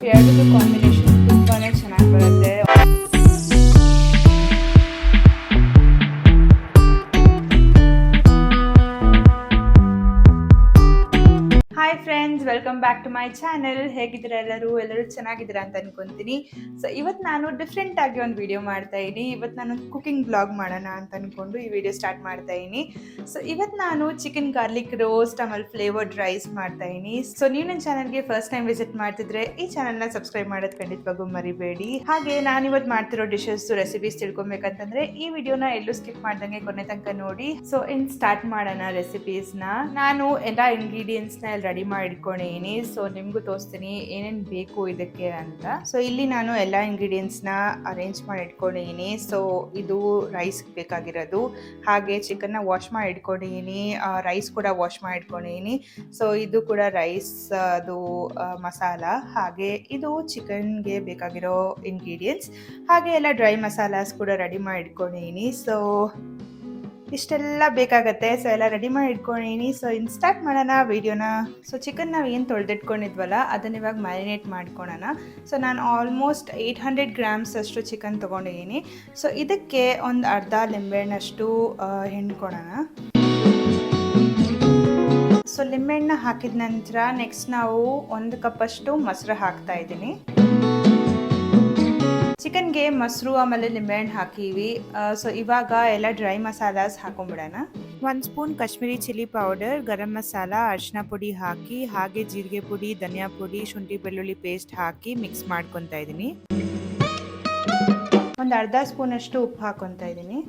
ಎರಡರದ್ದು combination ತುಂಬಾನೇ ಚೆನ್ನಾಗಿ ಬರುತ್ತೆ. Hi friends, welcome back to my channel. ಹೇಗಿದ್ದೀರಾ ಎಲ್ಲರೂ ಚೆನ್ನಾಗಿದ್ದೀರಾ ಅಂತ ಅನ್ಕೊಂತೀನಿ. ಸೊ ಇವತ್ತು ನಾನು ಡಿಫ್ರೆಂಟ್ ಆಗಿ ಒಂದು ವಿಡಿಯೋ ಮಾಡ್ತಾ ಇದ್ದೀನಿ. ಇವತ್ತು ನಾನು ಕುಕಿಂಗ್ ಬ್ಲಾಗ್ ಮಾಡೋಣ ಅಂತ ಅನ್ಕೊಂಡು ಈ ವಿಡಿಯೋ ಸ್ಟಾರ್ಟ್ ಮಾಡ್ತಾ ಇದ್ದೀನಿ. ಸೊ ಇವತ್ತು ನಾನು ಚಿಕನ್ ಗಾರ್ಲಿಕ್ ರೋಸ್ಟ್ ಆಮೇಲೆ ಫ್ಲೇವರ್ಡ್ ರೈಸ್ ಮಾಡ್ತಾ ಇದ್ದೀನಿ. ಸೊ ನೀವು ನನ್ನ ಚಾನಲ್ಗೆ ಫಸ್ಟ್ ಟೈಮ್ ವಿಸಿಟ್ ಮಾಡ್ತಿದ್ರೆ ಈ ಚಾನಲ್ನ ಸಬ್ಸ್ಕ್ರೈಬ್ ಮಾಡೋದು ಖಂಡಿತವಾಗೂ ಮರಿಬೇಡಿ. ಹಾಗೆ ನಾನು ಇವತ್ತು ಮಾಡ್ತಿರೋ ಡಿಶಸ್ ರೆಸಿಪೀಸ್ ತಿಳ್ಕೊಬೇಕಂತಂದ್ರೆ ಈ ವಿಡಿಯೋನ ಎಲ್ಲೂ ಸ್ಕಿಪ್ ಮಾಡ್ದಂಗೆ ಕೊನೆ ತನಕ ನೋಡಿ. ಸೊ ಸ್ಟಾರ್ಟ್ ಮಾಡೋಣ ರೆಸಿಪೀಸ್ನ. ನಾನು ಎಲ್ಲ ಇಂಗ್ರೀಡಿಯೆಂಟ್ಸ್ನ ರೆಡಿ ಮಾಡಿ ಇಟ್ಕೊಂಡಿದ್ದೀನಿ. ಸೊ ನಿಮಗೂ ತೋರಿಸ್ತೀನಿ ಏನೇನು ಬೇಕು ಇದಕ್ಕೆ ಅಂತ. ಸೊ ಇಲ್ಲಿ ನಾನು ಎಲ್ಲ ಇಂಗ್ರೀಡಿಯೆಂಟ್ಸ್ನ ಅರೇಂಜ್ ಮಾಡಿ ಇಟ್ಕೊಂಡಿದ್ದೀನಿ. ಸೊ ಇದು ರೈಸ್ ಬೇಕಾಗಿರೋದು, ಹಾಗೆ ಚಿಕನ್ನ ವಾಶ್ ಮಾಡಿ ಇಟ್ಕೊಂಡಿದ್ದೀನಿ, ರೈಸ್ ಕೂಡ ವಾಶ್ ಮಾಡಿ ಇಟ್ಕೊಂಡಿದ್ದೀನಿ. ಸೊ ಇದು ಕೂಡ ರೈಸ್ ಅದು ಮಸಾಲ, ಹಾಗೆ ಇದು ಚಿಕನ್ಗೆ ಬೇಕಾಗಿರೋ ಇಂಗ್ರೀಡಿಯೆಂಟ್ಸ್, ಹಾಗೆ ಎಲ್ಲ ಡ್ರೈ ಮಸಾಲಾಸ್ ಕೂಡ ರೆಡಿ ಮಾಡಿ ಇಟ್ಕೊಂಡಿದ್ದೀನಿ. ಸೊ ಇಷ್ಟೆಲ್ಲ ಬೇಕಾಗತ್ತೆ. ಸೊ ಎಲ್ಲ ರೆಡಿ ಮಾಡಿ ಇಟ್ಕೊಂಡಿದ್ದೀನಿ. ಸೊ ಸ್ಟಾರ್ಟ್ ಮಾಡೋಣ ವಿಡಿಯೋನ. ಸೊ ಚಿಕನ್ ನಾವು ಏನು ತೊಳೆದಿಟ್ಕೊಂಡಿದ್ವಲ್ಲ ಅದನ್ನ ಇವಾಗ ಮ್ಯಾರಿನೇಟ್ ಮಾಡ್ಕೊಳ್ಳೋಣ. ಸೊ ನಾನು ಆಲ್ಮೋಸ್ಟ್ 800 ಗ್ರಾಮ್ಸ್ ಅಷ್ಟು ಚಿಕನ್ ತೊಗೊಂಡಿದ್ದೀನಿ. ಸೊ ಇದಕ್ಕೆ ಒಂದು ಅರ್ಧ ಲಿಂಬೆಹಣ್ಣಷ್ಟು ಹಿಂಡ್ಕೊಳ್ಳೋಣ. ಸೊ ಲಿಂಬೆಹಣ್ಣ ಹಾಕಿದ ನಂತರ ನೆಕ್ಸ್ಟ್ ನಾವು 1 ಕಪ್ಪಷ್ಟು ಮೊಸರು ಹಾಕ್ತಾ ಇದ್ದೀನಿ. ಚಿಕನ್ಗೆ ಮೊಸರು ಆಮೇಲೆ ಲಿಂಬೆಹಣ್ಣು ಹಾಕಿವಿ. ಸೊ ಇವಾಗ ಎಲ್ಲ ಡ್ರೈ ಮಸಾಲಾಸ್ ಹಾಕೊಂಡ್ಬಿಡೋಣ. 1 spoon Kashmiri chilli powder, garam masala, ಅರಿಶಿನ ಪುಡಿ ಹಾಕಿ, ಹಾಗೆ ಜೀರಿಗೆ ಪುಡಿ, ಧನಿಯಾ ಪುಡಿ, ಶುಂಠಿ ಬೆಳ್ಳುಳ್ಳಿ ಪೇಸ್ಟ್ ಹಾಕಿ ಮಿಕ್ಸ್ ಮಾಡ್ಕೊತಾ ಇದ್ದೀನಿ. ಒಂದು ಅರ್ಧ ಸ್ಪೂನ್ ಅಷ್ಟು ಉಪ್ಪು ಹಾಕೊತಾ ಇದ್ದೀನಿ.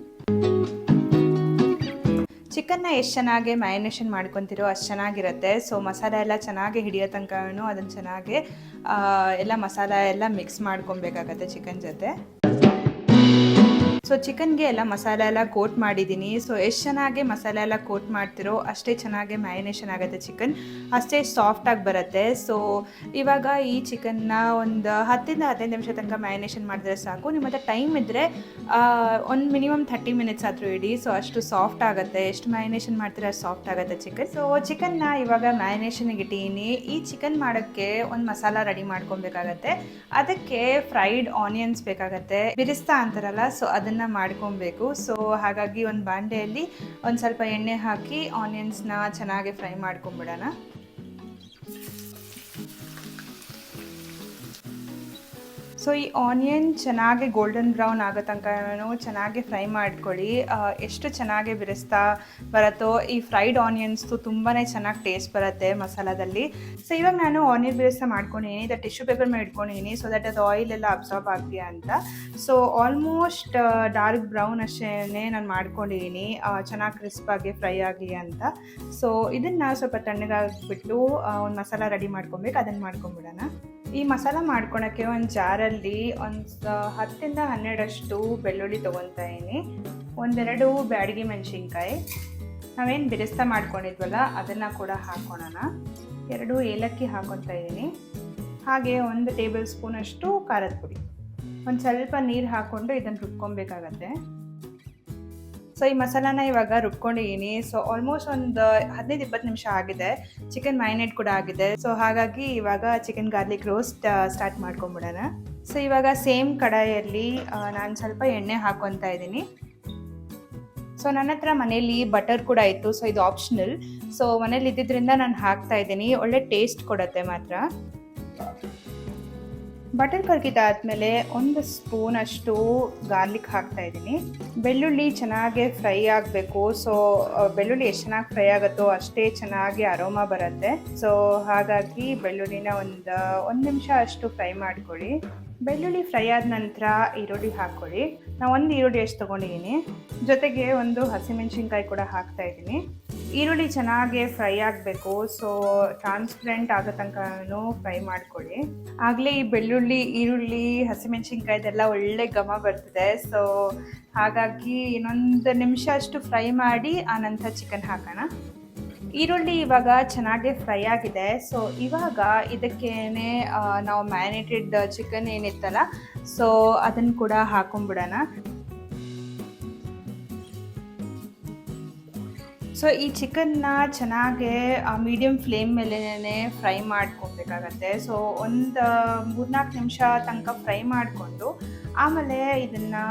ಚಿಕನ್ನ ಎಷ್ಟು ಚೆನ್ನಾಗಿ ಮ್ಯಾರಿನೇಷನ್ ಮಾಡ್ಕೊತಿರೋ ಅಷ್ಟು ಚೆನ್ನಾಗಿರುತ್ತೆ. ಸೊ ಮಸಾಲೆ ಎಲ್ಲ ಚೆನ್ನಾಗಿ ಹಿಡಿಯೋ ತನಕನೂ ಅದನ್ನು ಚೆನ್ನಾಗಿ ಎಲ್ಲ ಮಸಾಲ ಎಲ್ಲ ಮಿಕ್ಸ್ ಮಾಡ್ಕೊಬೇಕಾಗತ್ತೆ ಚಿಕನ್ ಜೊತೆ. ಸೊ ಚಿಕನ್ಗೆ ಎಲ್ಲ ಮಸಾಲೆ ಎಲ್ಲ ಕೋಟ್ ಮಾಡಿದ್ದೀನಿ. ಸೊ ಎಷ್ಟು ಚೆನ್ನಾಗಿ ಮಸಾಲೆ ಎಲ್ಲ ಕೋಟ್ ಮಾಡ್ತಿರೋ ಅಷ್ಟೇ ಚೆನ್ನಾಗಿ ಮ್ಯಾರಿನೇಷನ್ ಆಗುತ್ತೆ ಚಿಕನ್, ಅಷ್ಟೇ ಸಾಫ್ಟಾಗಿ ಬರುತ್ತೆ. ಸೊ ಇವಾಗ ಈ ಚಿಕನ್ನ ಒಂದು 10-15 ನಿಮಿಷ ತನಕ ಮ್ಯಾರಿನೇಷನ್ ಮಾಡಿದ್ರೆ ಸಾಕು. ನಿಮ್ಮ ಹತ್ರ ಟೈಮ್ ಇದ್ದರೆ ಒಂದು ಮಿನಿಮಮ್ 30 ಮಿನಿಟ್ಸ್ ಆದರೂ ಇಡಿ. ಸೊ ಅಷ್ಟು ಸಾಫ್ಟ್ ಆಗುತ್ತೆ. ಎಷ್ಟು ಮ್ಯಾರಿನೇಷನ್ ಮಾಡ್ತೀರ ಅಷ್ಟು ಸಾಫ್ಟ್ ಆಗುತ್ತೆ ಚಿಕನ್. ಸೊ ಚಿಕನ್ನ ಇವಾಗ ಮ್ಯಾರಿನೇಷನ್ಗೆ ಇಟ್ಟಿದ್ದೀನಿ. ಈ ಚಿಕನ್ ಮಾಡೋಕ್ಕೆ ಒಂದು ಮಸಾಲ ರೆಡಿ ಮಾಡ್ಕೊಬೇಕಾಗತ್ತೆ. ಅದಕ್ಕೆ ಫ್ರೈಡ್ ಆನಿಯನ್ಸ್ ಬೇಕಾಗತ್ತೆ, ಬಿರಿಸ್ತಾ ಅಂತಾರಲ್ಲ, ಸೊ ಅದನ್ನು ಮಾಡ್ಕೊಬೇಕು. ಸೊ ಹಾಗಾಗಿ ಒಂದು ಬಾಂಡೆಯಲ್ಲಿ ಒಂದು ಸ್ವಲ್ಪ ಎಣ್ಣೆ ಹಾಕಿ ಆನಿಯನ್ಸ್ನ ಚೆನ್ನಾಗಿ ಫ್ರೈ ಮಾಡ್ಕೊಂಬಿಡೋಣ. ಸೊ ಈ ಆನಿಯನ್ ಚೆನ್ನಾಗಿ ಗೋಲ್ಡನ್ ಬ್ರೌನ್ ಆಗೋ ತನಕ ಚೆನ್ನಾಗಿ ಫ್ರೈ ಮಾಡ್ಕೊಳ್ಳಿ. ಎಷ್ಟು ಚೆನ್ನಾಗಿ ಬಿರಿಸ್ತಾ ಬರುತ್ತೋ ಈ ಫ್ರೈಡ್ ಆನಿಯನ್ಸ್ದು ತುಂಬಾ ಚೆನ್ನಾಗಿ ಟೇಸ್ಟ್ ಬರುತ್ತೆ ಮಸಾಲದಲ್ಲಿ. ಸೊ ಇವಾಗ ನಾನು ಆನಿಯನ್ ಬಿರಿಸ್ತಾ ಮಾಡ್ಕೊಂಡಿದ್ದೀನಿ. ಇದು ಟಿಶ್ಯೂ ಪೇಪರ್ ಮೇಲೆ ಇಟ್ಕೊಂಡಿದ್ದೀನಿ ಸೊ ದಟ್ ಅದು ಆಯಿಲ್ ಎಲ್ಲ ಅಬ್ಸಾರ್ಬ್ ಆಗಲಿ ಅಂತ. ಸೊ ಆಲ್ಮೋಸ್ಟ್ ಡಾರ್ಕ್ ಬ್ರೌನ್ ಅಷ್ಟೇ ನಾನು ಮಾಡ್ಕೊಂಡಿದ್ದೀನಿ, ಚೆನ್ನಾಗಿ ಕ್ರಿಸ್ಪಾಗಿ ಫ್ರೈ ಆಗಲಿ ಅಂತ. ಸೊ ಇದನ್ನು ಸ್ವಲ್ಪ ತಣ್ಣಗಾಗ್ಬಿಟ್ಟು ಒಂದು ಮಸಾಲ ರೆಡಿ ಮಾಡ್ಕೊಬೇಕು, ಅದನ್ನು ಮಾಡ್ಕೊಂಬಿಡೋಣ. ಈ ಮಸಾಲ ಮಾಡ್ಕೊಳಕ್ಕೆ ಒಂದು ಜಾರಲ್ಲಿ ಒಂದು 10-12 ಬೆಳ್ಳುಳ್ಳಿ ತೊಗೊತಾ ಇದ್ದೀನಿ, 1-2 ಬ್ಯಾಡಗಿ ಮೆಣಸಿನ್ಕಾಯಿ, ನಾವೇನು ಬಿರಿಸ್ತಾ ಮಾಡ್ಕೊಂಡಿದ್ವಲ್ಲ ಅದನ್ನು ಕೂಡ ಹಾಕ್ಕೊಳ್ಳೋಣ, 2 ಏಲಕ್ಕಿ ಹಾಕ್ಕೊತಾ ಇದ್ದೀನಿ, ಹಾಗೆ 1 ಟೇಬಲ್ ಸ್ಪೂನಷ್ಟು ಖಾರದ ಪುಡಿ, ಒಂದು ಸ್ವಲ್ಪ ನೀರು ಹಾಕ್ಕೊಂಡು ಇದನ್ನು ರುಬ್ಕೊಬೇಕಾಗತ್ತೆ. ಸೊ ಈ ಮಸಾಲಾನ ಇವಾಗ ರುಬ್ಕೊಂಡಿದ್ದೀನಿ. ಸೊ ಆಲ್ಮೋಸ್ಟ್ ಒಂದು 15-20 ನಿಮಿಷ ಆಗಿದೆ. ಚಿಕನ್ ಮ್ಯಾರಿನೇಟ್ ಕೂಡ ಆಗಿದೆ. ಸೊ ಹಾಗಾಗಿ ಇವಾಗ ಚಿಕನ್ ಗಾರ್ಲಿಕ್ ರೋಸ್ಟ್ ಸ್ಟಾರ್ಟ್ ಮಾಡ್ಕೊಂಬಿಡೋಣ. ಸೊ ಇವಾಗ ಸೇಮ್ ಕಡಾಯಲ್ಲಿ ನಾನು ಸ್ವಲ್ಪ ಎಣ್ಣೆ ಹಾಕ್ಕೊತಾ ಇದ್ದೀನಿ. ಸೊ ನನ್ನ ಹತ್ರ ಮನೇಲಿ ಬಟರ್ ಕೂಡ ಇತ್ತು. ಸೊ ಇದು ಆಪ್ಷನಲ್. ಸೊ ಮನೇಲಿ ಇದ್ದಿದ್ದರಿಂದ ನಾನು ಹಾಕ್ತಾ ಇದ್ದೀನಿ, ಒಳ್ಳೆ ಟೇಸ್ಟ್ ಕೊಡುತ್ತೆ ಮಾತ್ರ. ಬಟರ್ ಕರಗಿದಾದ್ಮೇಲೆ 1 ಸ್ಪೂನ್ ಅಷ್ಟು ಗಾರ್ಲಿಕ್ ಹಾಕ್ತಾ ಇದ್ದೀನಿ. ಬೆಳ್ಳುಳ್ಳಿ ಚೆನ್ನಾಗಿ ಫ್ರೈ ಆಗಬೇಕು. ಸೊ ಬೆಳ್ಳುಳ್ಳಿ ಎಷ್ಟು ಚೆನ್ನಾಗಿ ಫ್ರೈ ಆಗುತ್ತೋ ಅಷ್ಟೇ ಚೆನ್ನಾಗಿ ಅರೋಮಾ ಬರುತ್ತೆ. ಸೊ ಹಾಗಾಗಿ ಬೆಳ್ಳುಳ್ಳಿನ ಒಂದು ನಿಮಿಷ ಅಷ್ಟು ಫ್ರೈ ಮಾಡ್ಕೊಳ್ಳಿ. ಬೆಳ್ಳುಳ್ಳಿ ಫ್ರೈ ಆದ ನಂತರ ಈರುಳ್ಳಿ ಹಾಕ್ಕೊಳ್ಳಿ. ನಾನು 1 ಈರುಳ್ಳಿ ಅಷ್ಟು ತೊಗೊಂಡಿದ್ದೀನಿ, ಜೊತೆಗೆ 1 ಹಸಿಮೆಣಸಿನ್ಕಾಯಿ ಕೂಡ ಹಾಕ್ತಾ ಇದ್ದೀನಿ. ಈರುಳ್ಳಿ ಚೆನ್ನಾಗಿ ಫ್ರೈ ಆಗಬೇಕು. ಸೊ ಟ್ರಾನ್ಸ್ಪರೆಂಟ್ ಆಗೋ ತನಕನೂ ಫ್ರೈ ಮಾಡ್ಕೊಳ್ಳಿ. ಆಗಲೇ ಈ ಬೆಳ್ಳುಳ್ಳಿ, ಈರುಳ್ಳಿ, ಹಸಿಮೆಣಸಿನ್ಕಾಯ್ದೆಲ್ಲ ಒಳ್ಳೆ ಘಮ ಬರ್ತಿದೆ. ಸೊ ಹಾಗಾಗಿ ಇನ್ನೊಂದು ನಿಮಿಷ ಅಷ್ಟು ಫ್ರೈ ಮಾಡಿ ಆನಂತರ ಚಿಕನ್ ಹಾಕೋಣ. ಈರುಳ್ಳಿ ಇವಾಗ ಚೆನ್ನಾಗಿ ಫ್ರೈ ಆಗಿದೆ. ಸೊ ಇವಾಗ ಇದಕ್ಕೇನೆ ನಾವು ಮ್ಯಾರಿನೇಟೆಡ್ ಚಿಕನ್ ಏನಿತ್ತಲ್ಲ ಸೊ ಅದನ್ನು ಕೂಡ ಹಾಕೊಂಡ್ಬಿಡೋಣ. ಸೊ ಈ ಚಿಕನ್ನ ಚೆನ್ನಾಗೆ ಮೀಡಿಯಮ್ ಫ್ಲೇಮ್ ಮೇಲೇ ಫ್ರೈ ಮಾಡ್ಕೊಬೇಕಾಗತ್ತೆ. ಸೊ ಒಂದು 3-4 ನಿಮಿಷ ತನಕ ಫ್ರೈ ಮಾಡಿಕೊಂಡು ಆಮೇಲೆ ಇದನ್ನು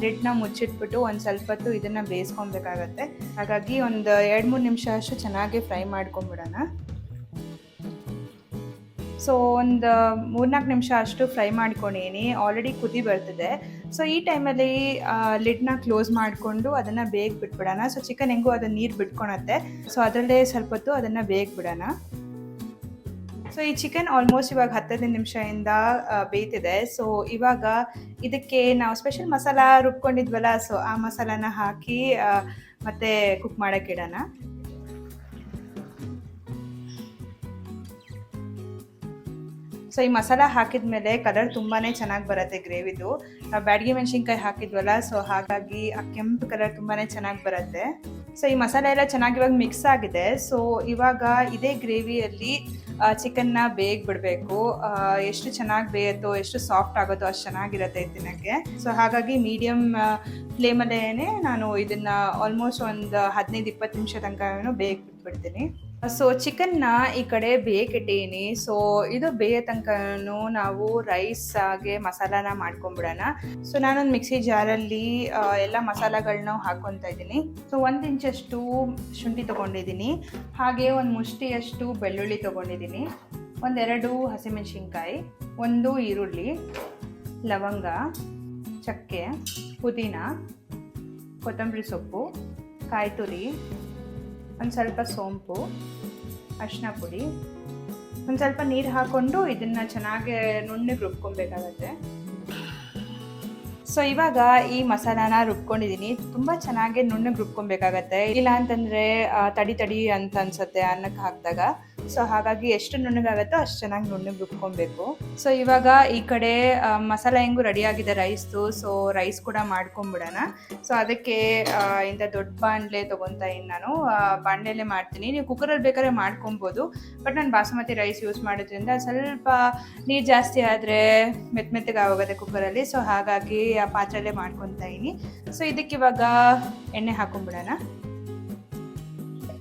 ಲಿಡ್ನ ಮುಚ್ಚಿಟ್ಬಿಟ್ಟು ಒಂದು ಸ್ವಲ್ಪ ಹೊತ್ತು ಇದನ್ನು ಬೇಯಿಸ್ಕೊಬೇಕಾಗತ್ತೆ. ಹಾಗಾಗಿ ಒಂದು 2-3 ನಿಮಿಷ ಅಷ್ಟು ಚೆನ್ನಾಗಿ ಫ್ರೈ ಮಾಡ್ಕೊಂಬಿಡೋಣ. ಸೊ ಒಂದು 3-4 ನಿಮಿಷ ಅಷ್ಟು ಫ್ರೈ ಮಾಡ್ಕೊಂಡಿದ್ದೀನಿ. ಆಲ್ರೆಡಿ ಕುದಿ ಬರ್ತಿದೆ. ಸೊ ಈ ಟೈಮಲ್ಲಿ ಲಿಡ್ನ ಕ್ಲೋಸ್ ಮಾಡಿಕೊಂಡು ಅದನ್ನು ಬೇಗ ಬಿಟ್ಬಿಡೋಣ. ಸೊ ಚಿಕನ್ ಹೆಂಗೂ ಅದು ನೀರು ಬಿಟ್ಕೊಳತ್ತೆ. ಸೊ ಅದರಲ್ಲೇ ಸ್ವಲ್ಪ ಹೊತ್ತು ಅದನ್ನು ಬೇಗ ಬಿಡೋಣ. ಸೊ ಈ ಚಿಕನ್ ಆಲ್ಮೋಸ್ಟ್ ಇವಾಗ 10 ನಿಮಿಷದಿಂದ ಬೇಯ್ತಿದೆ. ಸೊ ಇವಾಗ ಇದಕ್ಕೆ ನಾವು ಸ್ಪೆಷಲ್ ಮಸಾಲ ರುಬ್ಕೊಂಡಿದ್ವಲ್ಲ, ಸೊ ಆ ಮಸಾಲಾನ ಹಾಕಿ ಮತ್ತೆ ಕುಕ್ ಮಾಡೋಕ್ಕೆ ಇಡೋಣ. ಸೊ ಈ ಮಸಾಲ ಹಾಕಿದ ಮೇಲೆ ಕಲರ್ ತುಂಬಾ ಚೆನ್ನಾಗಿ ಬರುತ್ತೆ ಗ್ರೇವಿದು. ನಾವು ಬ್ಯಾಡಗಿ ಮೆಣಸಿನ್ಕಾಯಿ ಹಾಕಿದ್ವಲ್ಲ, ಸೊ ಹಾಗಾಗಿ ಆ ಕೆಂಪು ಕಲರ್ ತುಂಬಾ ಚೆನ್ನಾಗಿ ಬರುತ್ತೆ. ಸೊ ಈ ಮಸಾಲೆ ಎಲ್ಲ ಚೆನ್ನಾಗಿ ಇವಾಗ ಮಿಕ್ಸ್ ಆಗಿದೆ. ಸೊ ಇವಾಗ ಇದೇ ಗ್ರೇವಿಯಲ್ಲಿ ಚಿಕನ್ನ ಬೇಗ ಬಿಡಬೇಕು. ಎಷ್ಟು ಚೆನ್ನಾಗಿ ಬೇಯುತ್ತೋ, ಎಷ್ಟು ಸಾಫ್ಟ್ ಆಗುತ್ತೋ ಅಷ್ಟು ಚೆನ್ನಾಗಿರುತ್ತೆ ತಿನ್ನೋಕ್ಕೆ. ಸೊ ಹಾಗಾಗಿ ಮೀಡಿಯಮ್ ಫ್ಲೇಮಲ್ಲೇ ನಾನು ಇದನ್ನು ಆಲ್ಮೋಸ್ಟ್ ಒಂದು 15-20 ನಿಮಿಷ ತನಕ ಬೇಗ ಬಿಟ್ಬಿಡ್ತೀನಿ. ಸೊ ಚಿಕನ್ನ ಈ ಕಡೆ ಬೇಯಕ್ಕಿಟ್ಟೀನಿ. ಸೊ ಇದು ಬೇಯೋ ತನಕ ನಾವು ರೈಸಾಗೆ ಮಸಾಲಾನ ಮಾಡ್ಕೊಂಬಿಡೋಣ. ಸೊ ನಾನೊಂದು ಮಿಕ್ಸಿ ಜಾರಲ್ಲಿ ಎಲ್ಲ ಮಸಾಲೆಗಳನ್ನ ಹಾಕ್ಕೊತಾ ಇದ್ದೀನಿ. ಸೊ 1 ಇಂಚಷ್ಟು ಶುಂಠಿ ತೊಗೊಂಡಿದ್ದೀನಿ, ಹಾಗೆ ಒಂದು ಮುಷ್ಟಿಯಷ್ಟು ಬೆಳ್ಳುಳ್ಳಿ ತೊಗೊಂಡಿದ್ದೀನಿ, 2 ಹಸಿಮೆಣಸಿನ್ಕಾಯಿ, 1 ಈರುಳ್ಳಿ, ಲವಂಗ, ಚಕ್ಕೆ, ಪುದೀನ, ಕೊತ್ತಂಬರಿ ಸೊಪ್ಪು, ಕಾಯಿ ತುರಿ, ಒಂದು ಸ್ವಲ್ಪ ಸೋಂಪು, ಅರಿಶಿನ ಪುಡಿ, ಒಂದು ಸ್ವಲ್ಪ ನೀರು ಹಾಕ್ಕೊಂಡು ಇದನ್ನು ಚೆನ್ನಾಗಿ ನುಣ್ಣಗೆ ರುಬ್ಕೊಬೇಕಾಗತ್ತೆ. ಸೊ ಇವಾಗ ಈ ಮಸಾಲಾನ ರುಬ್ಕೊಂಡಿದ್ದೀನಿ. ತುಂಬ ಚೆನ್ನಾಗಿ ನುಣ್ಣಗೆ ರುಬ್ಕೊಬೇಕಾಗತ್ತೆ, ಇಲ್ಲ ಅಂತಂದರೆ ತಡಿ ಅಂತ ಅನ್ಸುತ್ತೆ ಅನ್ನಕ್ಕೆ ಹಾಕಿದಾಗ. ಸೊ ಹಾಗಾಗಿ ಎಷ್ಟು ನುಣ್ಣಗಾಗುತ್ತೋ ಅಷ್ಟು ಚೆನ್ನಾಗಿ ನುಣ್ಣಗೆ ರುಬ್ಕೊಬೇಕು. ಸೊ ಇವಾಗ ಈ ಕಡೆ ಮಸಾಲ ಹೆಂಗೂ ರೆಡಿಯಾಗಿದೆ ರೈಸ್ದು. ಸೊ ರೈಸ್ ಕೂಡ ಮಾಡ್ಕೊಂಬಿಡೋಣ. ಸೊ ಅದಕ್ಕೆ ಇಂಥ ದೊಡ್ಡ ಬಾಣಲೆ ತೊಗೊತಾ ಇನ್ನು ನಾನು ಬಾಣಲೆಯಲ್ಲೇ ಮಾಡ್ತೀನಿ. ನೀವು ಕುಕ್ಕರಲ್ಲಿ ಬೇಕಾದ್ರೆ ಮಾಡ್ಕೊಬೋದು, ಬಟ್ ನಾನು ಬಾಸುಮತಿ ರೈಸ್ ಯೂಸ್ ಮಾಡೋದ್ರಿಂದ ಸ್ವಲ್ಪ ನೀರು ಜಾಸ್ತಿ ಆದರೆ ಮೆತ್ತಗೆ ಆಗೋಗುತ್ತೆ ಕುಕ್ಕರಲ್ಲಿ. ಸೊ ಹಾಗಾಗಿ ಆ ಪಾತ್ರೆಯಲ್ಲೇ ಮಾಡ್ಕೊತಾ ಇದ್ದೀನಿ. ಸೊ ಇದಕ್ಕೆ ಇವಾಗ ಎಣ್ಣೆ ಹಾಕೊಂಡ್ಬಿಡೋಣ.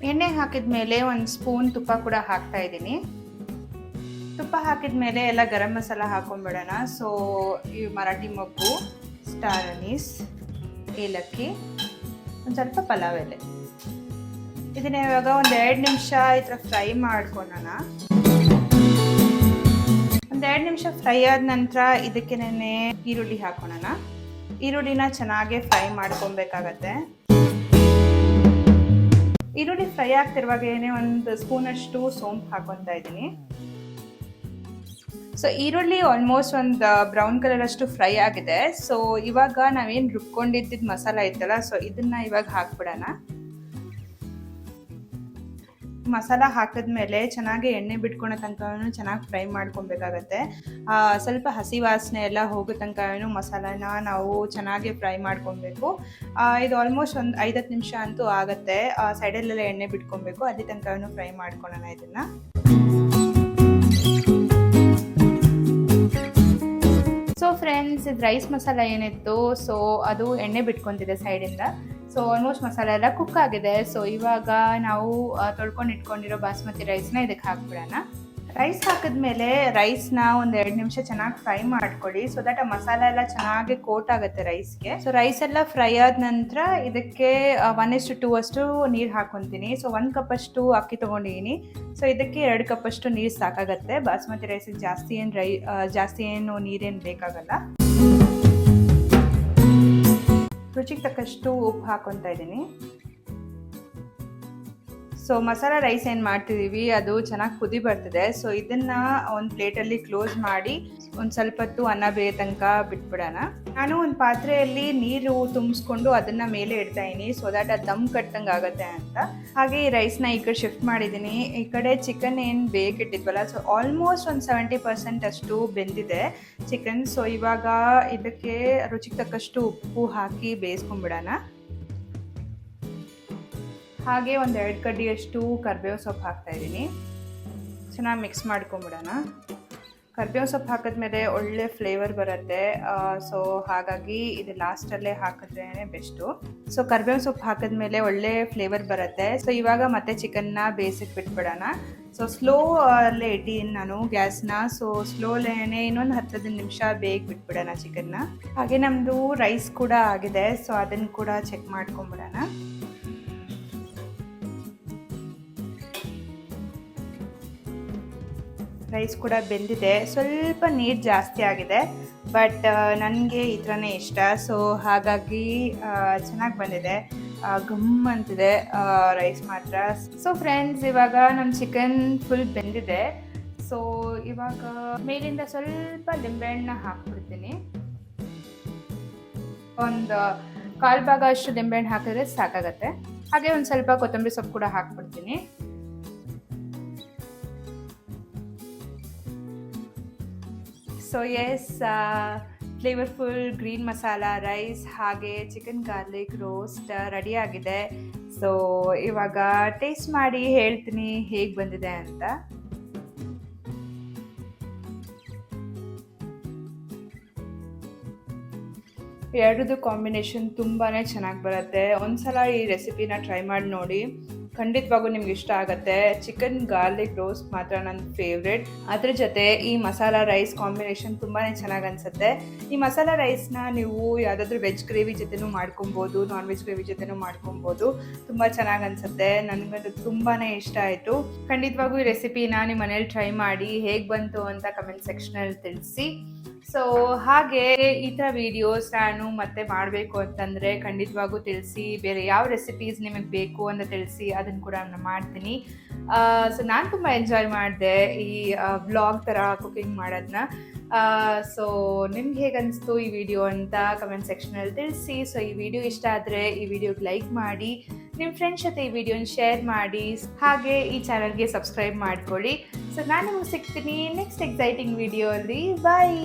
ಎಣ್ಣೆ ಹಾಕಿದ ಮೇಲೆ 1 ಸ್ಪೂನ್ ತುಪ್ಪ ಕೂಡ ಹಾಕ್ತಾ ಇದ್ದೀನಿ. ತುಪ್ಪ ಹಾಕಿದ ಮೇಲೆ ಎಲ್ಲ ಗರಂ ಮಸಾಲ ಹಾಕೊಂಡ್ಬಿಡೋಣ. ಸೊ ಈ ಮರಾಠಿ ಮೊಗ್ಗು, ಸ್ಟಾರ್ ಅನೀಸ್, ಏಲಕ್ಕಿ, ಒಂದು ಸ್ವಲ್ಪ ಪಲಾವ್ ಎಲೆ, ಇದನ್ನ ಇವಾಗ ಒಂದು 2 ನಿಮಿಷ ಈ ಥರ ಫ್ರೈ ಮಾಡ್ಕೊಳ್ಳೋಣ. ಒಂದು 2 ನಿಮಿಷ ಫ್ರೈ ಆದ ನಂತರ ಇದಕ್ಕೆ ಈರುಳ್ಳಿ ಹಾಕೋಣ. ಈರುಳ್ಳಿನ ಚೆನ್ನಾಗಿ ಫ್ರೈ ಮಾಡ್ಕೊಬೇಕಾಗತ್ತೆ. ಈರುಳ್ಳಿ ಫ್ರೈ ಆಗ್ತಿರುವಾಗ 1 ಸ್ಪೂನಷ್ಟು ಸೋಂಪು ಹಾಕೊತಾ ಇದ್ದೀನಿ. ಸೊ ಈರುಳ್ಳಿ ಆಲ್ಮೋಸ್ಟ್ ಒಂದು ಬ್ರೌನ್ ಕಲರ್ ಅಷ್ಟು ಫ್ರೈ ಆಗಿದೆ. ಸೊ ಇವಾಗ ನಾವೇನು ರುಬ್ಕೊಂಡಿದ್ದ ಮಸಾಲ ಇತ್ತಲ್ಲ, ಸೊ ಇದನ್ನ ಇವಾಗ ಹಾಕ್ಬಿಡೋಣ. ಮಸಾಲ ಹಾಕಿದ್ಮೇಲೆ ಚೆನ್ನಾಗಿ ಎಣ್ಣೆ ಬಿಟ್ಕೊಳೋ ತನಕ ಚೆನ್ನಾಗಿ ಫ್ರೈ ಮಾಡ್ಕೊಬೇಕಾಗತ್ತೆ. ಸ್ವಲ್ಪ ಹಸಿ ವಾಸನೆ ಎಲ್ಲ ಹೋಗೋ ತನಕ ಮಸಾಲಾನ ನಾವು ಚೆನ್ನಾಗಿ ಫ್ರೈ ಮಾಡ್ಕೊಬೇಕು. ಇದು ಆಲ್ಮೋಸ್ಟ್ ಒಂದು 5-10 ನಿಮಿಷ ಅಂತೂ ಆಗುತ್ತೆ. ಸೈಡಲ್ಲೆಲ್ಲ ಎಣ್ಣೆ ಬಿಟ್ಕೊಬೇಕು, ಅಲ್ಲಿ ತನಕ ಫ್ರೈ ಮಾಡ್ಕೊಳ್ಳೋಣ ಇದನ್ನು. ಸೊ ಫ್ರೆಂಡ್ಸ್, ಇದು ರೈಸ್ ಮಸಾಲ ಏನಿತ್ತು, ಸೊ ಅದು ಎಣ್ಣೆ ಬಿಟ್ಕೊತಿದೆ ಸೈಡಿಂದ. ಸೊ ಆಲ್ಮೋಸ್ಟ್ ಮಸಾಲೆ ಎಲ್ಲ ಕುಕ್ ಆಗಿದೆ. ಸೊ ಇವಾಗ ನಾವು ತೊಳ್ಕೊಂಡು ಇಟ್ಕೊಂಡಿರೋ ಬಾಸ್ಮತಿ ರೈಸ್ನ ಇದಕ್ಕೆ ಹಾಕ್ಬಿಡೋಣ. ರೈಸ್ ಹಾಕಿದ್ಮೇಲೆ ರೈಸ್ನ ಒಂದು 2 ನಿಮಿಷ ಚೆನ್ನಾಗಿ ಫ್ರೈ ಮಾಡ್ಕೊಳ್ಳಿ. ಸೊ ದಟ್ ಆ ಮಸಾಲೆ ಎಲ್ಲ ಚೆನ್ನಾಗಿ ಕೋಟ್ ಆಗುತ್ತೆ ರೈಸ್ಗೆ. ಸೊ ರೈಸ್ ಎಲ್ಲ ಫ್ರೈ ಆದ ನಂತರ ಇದಕ್ಕೆ 1:2 ಅಷ್ಟು ನೀರು ಹಾಕೊತೀನಿ. ಸೊ 1 ಕಪ್ ಅಷ್ಟು ಅಕ್ಕಿ ತೊಗೊಂಡಿದ್ದೀನಿ. ಸೊ ಇದಕ್ಕೆ 2 ಕಪ್ ಅಷ್ಟು ನೀರು ಸಾಕಾಗತ್ತೆ. ಬಾಸ್ಮತಿ ರೈಸಿಗೆ ಜಾಸ್ತಿ ಏನು ನೀರೇನು ಬೇಕಾಗಲ್ಲ. ರುಚಿಗೆ ತಕ್ಕಷ್ಟು ಉಪ್ಪು ಹಾಕೊತಾ ಇದ್ದೀನಿ. ಸೊ ಮಸಾಲ ರೈಸ್ ಏನು ಮಾಡ್ತಿದ್ದೀವಿ ಅದು ಚೆನ್ನಾಗಿ ಕುದಿ ಬರ್ತಿದೆ. ಸೊ ಇದನ್ನು ಒಂದು ಪ್ಲೇಟಲ್ಲಿ ಕ್ಲೋಸ್ ಮಾಡಿ ಒಂದು ಸ್ವಲ್ಪ ಹೊತ್ತು ಅನ್ನ ಬೇಯೋ ತನಕ ಬಿಟ್ಬಿಡೋಣ. ನಾನು ಒಂದು ಪಾತ್ರೆಯಲ್ಲಿ ನೀರು ತುಂಬಿಸ್ಕೊಂಡು ಅದನ್ನು ಮೇಲೆ ಇಡ್ತಾ ಇದ್ದೀನಿ, ಸೊ ದ್ಯಾಟ್ ಅದು ದಮ್ ಕಟ್ಟಂಗೆ ಆಗುತ್ತೆ ಅಂತ. ಹಾಗೆ ಈ ರೈಸ್ನ ಈ ಕಡೆ ಶಿಫ್ಟ್ ಮಾಡಿದ್ದೀನಿ. ಈ ಕಡೆ ಚಿಕನ್ ಏನು ಬೇಕಿಟ್ಟಿದ್ವಲ್ಲ, ಸೊ ಆಲ್ಮೋಸ್ಟ್ ಒಂದು 70% ಅಷ್ಟು ಬೆಂದಿದೆ ಚಿಕನ್. ಸೊ ಇವಾಗ ಇದಕ್ಕೆ ರುಚಿಗೆ ತಕ್ಕಷ್ಟು ಉಪ್ಪು ಹಾಕಿ ಬೇಯಿಸ್ಕೊಂಡ್ಬಿಡೋಣ. ಹಾಗೆ ಒಂದು 2 ಕಡ್ಡಿಯಷ್ಟು ಕರಿಬೇವು ಸೊಪ್ಪು ಹಾಕ್ತಾಯಿದ್ದೀನಿ. ಚೆನ್ನಾಗಿ ಮಿಕ್ಸ್ ಮಾಡ್ಕೊಂಬಿಡೋಣ. ಕರ್ಬೇವು ಸೊಪ್ಪು ಹಾಕಿದ್ಮೇಲೆ ಒಳ್ಳೆ ಫ್ಲೇವರ್ ಬರುತ್ತೆ. ಸೊ ಹಾಗಾಗಿ ಇದು ಲಾಸ್ಟಲ್ಲೇ ಹಾಕಿದ್ರೇ ಬೆಸ್ಟು. ಸೊ ಕರ್ಬೇವು ಸೊಪ್ಪು ಹಾಕಿದ್ಮೇಲೆ ಒಳ್ಳೆ ಫ್ಲೇವರ್ ಬರುತ್ತೆ. ಸೊ ಇವಾಗ ಮತ್ತೆ ಚಿಕನ್ನ ಬೇಯಿಸಕ್ಕೆ ಬಿಟ್ಬಿಡೋಣ. ಸೊ ಸ್ಲೋ ಅಲ್ಲೇ ಇಟ್ಟಿದ್ದೀನಿ ನಾನು ಗ್ಯಾಸ್ನ. ಸೊ ಸ್ಲೋಲೇನೆ ಇನ್ನೊಂದು 10 ನಿಮಿಷ ಬೇಗ ಬಿಟ್ಬಿಡೋಣ ಚಿಕನ್ನ. ಹಾಗೆ ನಮ್ಮದು ರೈಸ್ ಕೂಡ ಆಗಿದೆ. ಸೊ ಅದನ್ನು ಕೂಡ ಚೆಕ್ ಮಾಡ್ಕೊಂಬಿಡೋಣ. ರೈಸ್ ಕೂಡ ಬೆಂದಿದೆ. ಸ್ವಲ್ಪ ನೀರು ಜಾಸ್ತಿ ಆಗಿದೆ, ಬಟ್ ನನಗೆ ಈ ಥರನೇ ಇಷ್ಟ. ಸೊ ಹಾಗಾಗಿ ಚೆನ್ನಾಗಿ ಬಂದಿದೆ, ಗಮ್ ಅಂತಿದೆ ರೈಸ್ ಮಾತ್ರ. ಸೊ ಫ್ರೆಂಡ್ಸ್, ಇವಾಗ ನಮ್ಮ ಚಿಕನ್ ಫುಲ್ ಬೆಂದಿದೆ. ಸೊ ಇವಾಗ ಮೇಲಿಂದ ಸ್ವಲ್ಪ ಲಿಂಬೆಹಣ್ಣು ಹಾಕ್ಬಿಡ್ತೀನಿ. ಒಂದು 1/4 ಭಾಗ ಅಷ್ಟು ಲಿಂಬೆಹಣ್ಣು ಹಾಕಿದ್ರೆ ಸಾಕಾಗತ್ತೆ. ಹಾಗೆ ಒಂದು ಸ್ವಲ್ಪ ಕೊತ್ತಂಬರಿ ಸೊಪ್ಪು ಕೂಡ ಹಾಕ್ಬಿಡ್ತೀನಿ. So yes, flavourful green masala rice ಹಾಗೆ ಚಿಕನ್ ಗಾರ್ಲಿಕ್ ರೋಸ್ಟ್ ರೆಡಿ ಆಗಿದೆ. ಸೊ ಇವಾಗ ಟೇಸ್ಟ್ ಮಾಡಿ ಹೇಳ್ತೀನಿ ಹೇಗೆ ಬಂದಿದೆ ಅಂತ. ಎರಡದು ಕಾಂಬಿನೇಷನ್ ತುಂಬಾ ಚೆನ್ನಾಗಿ ಬರುತ್ತೆ. ಒಂದ್ಸಲ ಈ ರೆಸಿಪಿನ ಟ್ರೈ ಮಾಡಿ ನೋಡಿ, ಖಂಡಿತವಾಗೂ ನಿಮ್ಗೆ ಇಷ್ಟ ಆಗುತ್ತೆ. ಚಿಕನ್ ಗಾರ್ಲಿಕ್ ರೋಸ್ಟ್ ಮಾತ್ರ ನನ್ನ ಫೇವ್ರೆಟ್. ಅದ್ರ ಜೊತೆ ಈ ಮಸಾಲ ರೈಸ್ ಕಾಂಬಿನೇಷನ್ ತುಂಬಾ ಚೆನ್ನಾಗಿ ಅನಿಸುತ್ತೆ. ಈ ಮಸಾಲ ರೈಸ್ನ ನೀವು ಯಾವುದಾದ್ರೂ ವೆಜ್ ಗ್ರೇವಿ ಜೊತೆನೂ ಮಾಡ್ಕೊಬೋದು, ನಾನ್ ವೆಜ್ ಗ್ರೇವಿ ಜೊತೆನೂ ಮಾಡ್ಕೊಬೋದು. ತುಂಬ ಚೆನ್ನಾಗಿ ಅನಿಸುತ್ತೆ. ನನಗಂತೂ ತುಂಬಾ ಇಷ್ಟ ಆಯಿತು. ಖಂಡಿತವಾಗೂ ಈ ರೆಸಿಪಿನ ನಿಮ್ಮ ಮನೇಲಿ ಟ್ರೈ ಮಾಡಿ ಹೇಗೆ ಬಂತು ಅಂತ ಕಮೆಂಟ್ ಸೆಕ್ಷನಲ್ಲಿ ತಿಳಿಸಿ. ಸೊ ಹಾಗೆ ಈ ಥರ ವೀಡಿಯೋಸ್ ನಾನು ಮತ್ತೆ ಮಾಡಬೇಕು ಅಂತಂದರೆ ಖಂಡಿತವಾಗೂ ತಿಳಿಸಿ. ಬೇರೆ ಯಾವ ರೆಸಿಪೀಸ್ ನಿಮಗೆ ಬೇಕು ಅಂತ ತಿಳಿಸಿ, ಅದನ್ನು ಕೂಡ ನಾನು ಮಾಡ್ತೀನಿ. ಸೊ ನಾನು ತುಂಬ ಎಂಜಾಯ್ ಮಾಡಿದೆ ಈ ವ್ಲಾಗ್ ಥರ ಕುಕಿಂಗ್ ಮಾಡೋದನ್ನ. ಸೊ ನಿಮ್ಗೆ ಹೇಗೆ ಅನಿಸ್ತು ಈ ವಿಡಿಯೋ ಅಂತ ಕಮೆಂಟ್ ಸೆಕ್ಷನಲ್ಲಿ ತಿಳಿಸಿ. ಸೊ ಈ ವಿಡಿಯೋ ಇಷ್ಟ ಆದರೆ ಈ ವಿಡಿಯೋಗೆ ಲೈಕ್ ಮಾಡಿ, ನಿಮ್ಮ ಫ್ರೆಂಡ್ಸ್ ಜೊತೆ ಈ ವಿಡಿಯೋನ ಶೇರ್ ಮಾಡಿ, ಹಾಗೆ ಈ ಚಾನಲ್ಗೆ ಸಬ್ಸ್ಕ್ರೈಬ್ ಮಾಡ್ಕೊಳ್ಳಿ. ಸೊ ನಾನು ನಿಮಗೆ ಸಿಗ್ತೀನಿ ನೆಕ್ಸ್ಟ್ ಎಕ್ಸೈಟಿಂಗ್ ವಿಡಿಯೋ ಅಲ್ಲಿ. ಬಾಯ್.